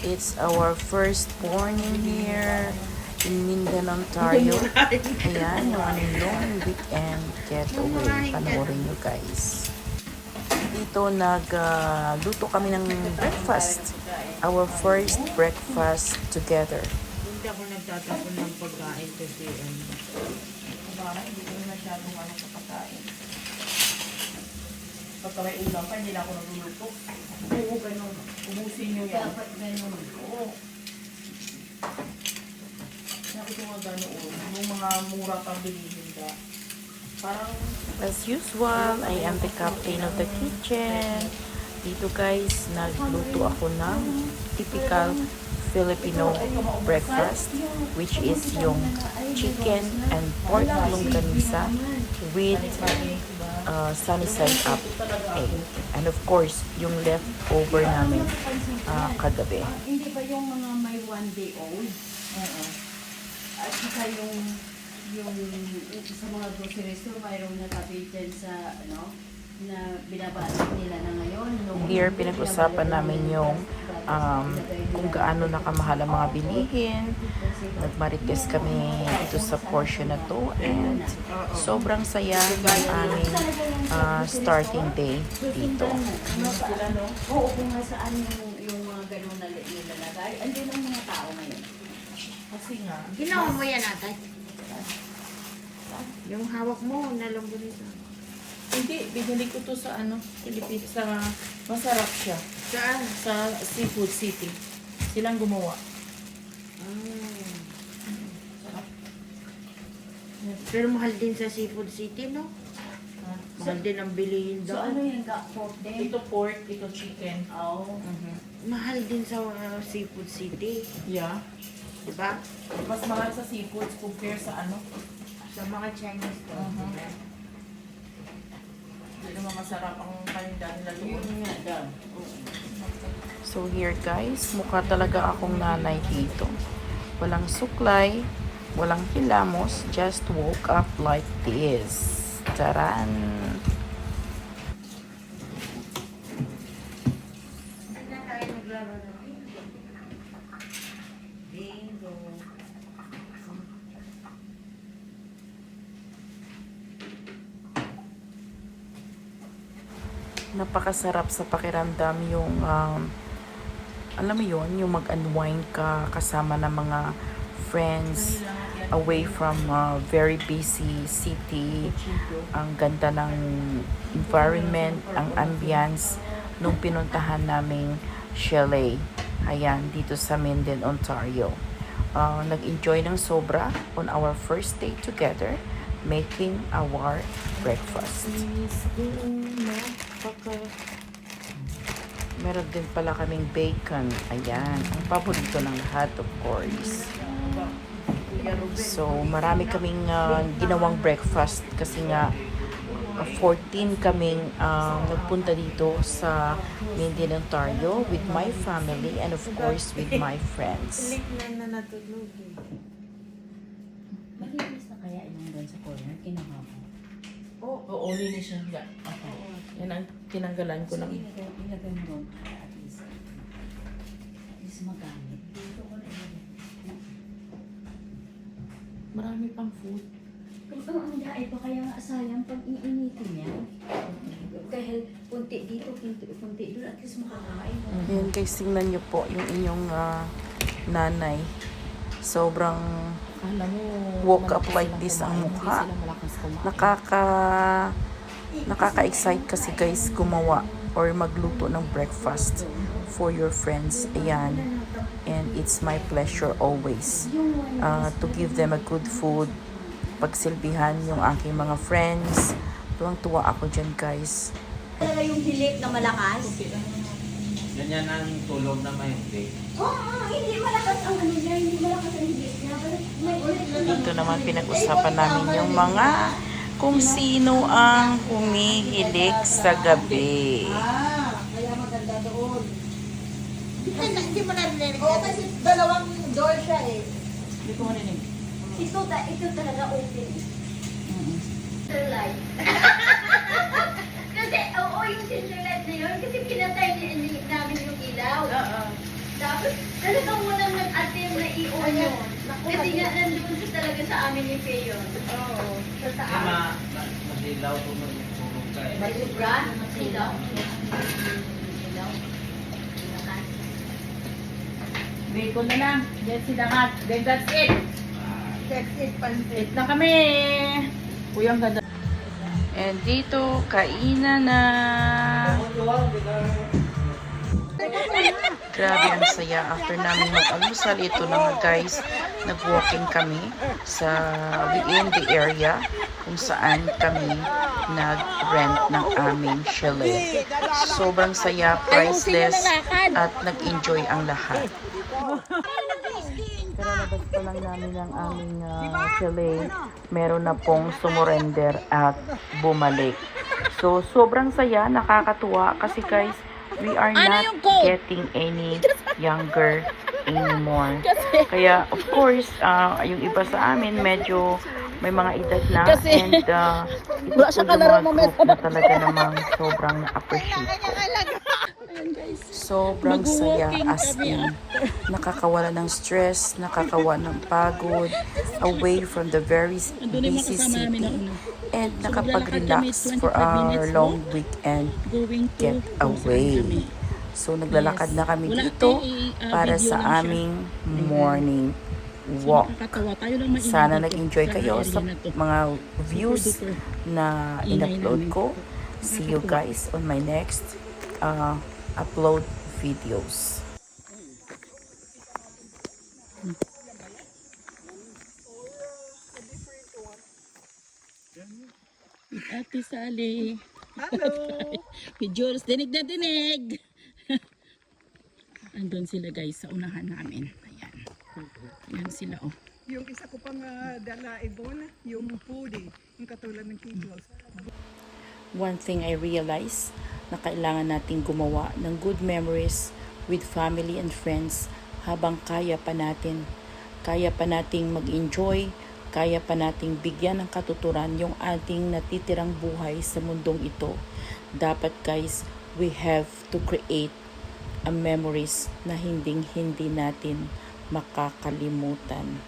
It's our first morning here in Mindanao, Ontario. Ayan, yung long weekend getaway. Panoorin nyo guys. Dito nagluto kami ng breakfast. Our first breakfast together. Hindi ako nagtatapon ng pagkain kasi Hindi ko masyadong sa pagkain. Pagka may ulam pa, hindi na ako nagluluto. Oo, ganun. Ubusin nyo yan. Dapat ganun. Oo. Nakita nga ganoon. Yung mga mura pang bilihin ka. Parang, as usual, I am the captain of the kitchen. Dito guys, nagluto ako ng typical Filipino breakfast, which is yung chicken and pork longganisa with sunny side up egg. And of course, yung leftover namin kagabi. Hindi ba yung mga may 1 day old? At saka yung sa mga grocery store, mayroong natabi dyan sa na binabasag nila na ngayon. Here, pinag-usapan namin yung kung gaano nakamahal ang mga bilihin. Nagmarites kami dito sa portion na to and sobrang saya ng aming starting day dito. Oo, kung nga saan yung mga ganun na nilalagay, andun ang mga tao ngayon. Kasi nga, ginawa mo yan atay. Yung hawak mo, nalambot nito. hindi, binili ko to sa Pilipinas, sa masarap siya. Saan? Sa Seafood City. Silang gumawa. Pero mahal din sa Seafood City, no? Mahal din ang bilihin So doon. ano yung pork din? Ito pork, ito chicken. Oo. Mahal din sa Seafood City. Yeah. Diba? Mas mahal sa seafoods compare sa Sa mga Chinese to. Hindi naman masarap ang paninda nila Yun doon. nga daw. So here guys, mukha talaga akong nanay dito. Walang suklay, walang hilamos, just woke up like this. Taran! Bingo. Napakasarap sa pakiramdam yung alam mo yun, yung mag-unwind ka kasama ng mga friends away from very busy city. Ang ganda ng environment, ang ambience nung pinuntahan naming chalet. Ayan, dito sa Minden, Ontario. Nag-enjoy ng sobra on our first day together making our breakfast. Meron din pala kaming bacon. Ayan. Ang paborito ng lahat, of course. So, marami kaming ginawang breakfast kasi nga 14 kaming nagpunta dito sa Minden, Ontario with my family and of course with my friends. Na natulog eh. Malinis na kaya yung doon sa corner, kinuha mo. Oo, linis siya. Yan ang tinanggalan ko So, ng... ilagay mo doon para at least magamit. Dito ko na ilagay. Marami pang food. Kung ang dahil pa kaya nga sayang pag iinitin niya. Kahit punti dito, punti doon, at least makakain mo. Ayan guys, tingnan nyo po yung inyong nanay. Sobrang woke up like this ang mukha. Nakaka-excite kasi guys gumawa or magluto ng breakfast for your friends. Ayan. And it's my pleasure always to give them a good food. Pagsilbihan yung aking mga friends. Tuwang-tuwa ako dyan guys. Talaga yung hilik na malakas? Ganyan ang tulog na mahimbing. Oo, hindi malakas ang ano niya, hindi malakas ang hilik niya. May ulit na Dito naman pinag-usapan namin yung mga kung sino ang humihilik sa gabi. Kaya maganda doon. Hindi mo narinig. Oo, kasi dalawang door siya eh. Hindi ko marinig. Ito talaga open. Light. Kasi, oo, yung center light na yun, kasi pinatay namin yung ilaw. Tapos, Kasi nga nandun sa talaga sa amin ni Peyon. Oo. Sa Kaya taas. madilaw ko magpulog ka eh. May sobra? Silaw? Silaw? Silakan? Bacon na lang. Then sidangat. Then that's it. That's it, pansit. Eat na kami. Uy, ang ganda. And dito, kainan na. Grabe, ang saya. After namin mag-alusal, ito na nga guys, nag-walking kami sa within the area kung saan kami nag-rent ng aming chalet. Sobrang saya, priceless, at nag-enjoy ang lahat. Karalabas pa lang namin ang aming chalet. Meron na pong sumurrender at bumalik. So, sobrang saya, nakakatuwa kasi guys, we are not getting any younger anymore. Kaya, of course, yung iba sa amin medyo may mga edad na and ito po yung mga group na talaga namang sobrang na-appreciate ko. Sobrang saya as in nakakawala ng stress, nakakawala ng pagod, away from the very busy city, and nakapag-relax for our long weekend getaway. So naglalakad na kami dito para sa aming morning walk. Sana nag-enjoy kayo sa mga views na in-upload ko. See you guys on my next upload videos. Ate Sally. Hello. May Jules, dinig na dinig. Andun sila guys sa unahan namin. Ayan. Ayan sila oh. Yung isa ko pang dala ibon, yung foodie, yung katulad ng kiddos. One thing I realized na kailangan nating gumawa ng good memories with family and friends habang kaya pa natin. Kaya pa nating mag-enjoy, kaya pa nating bigyan ng katuturan yung ating natitirang buhay sa mundong ito. Dapat guys, we have to create a memories na hindi natin makakalimutan.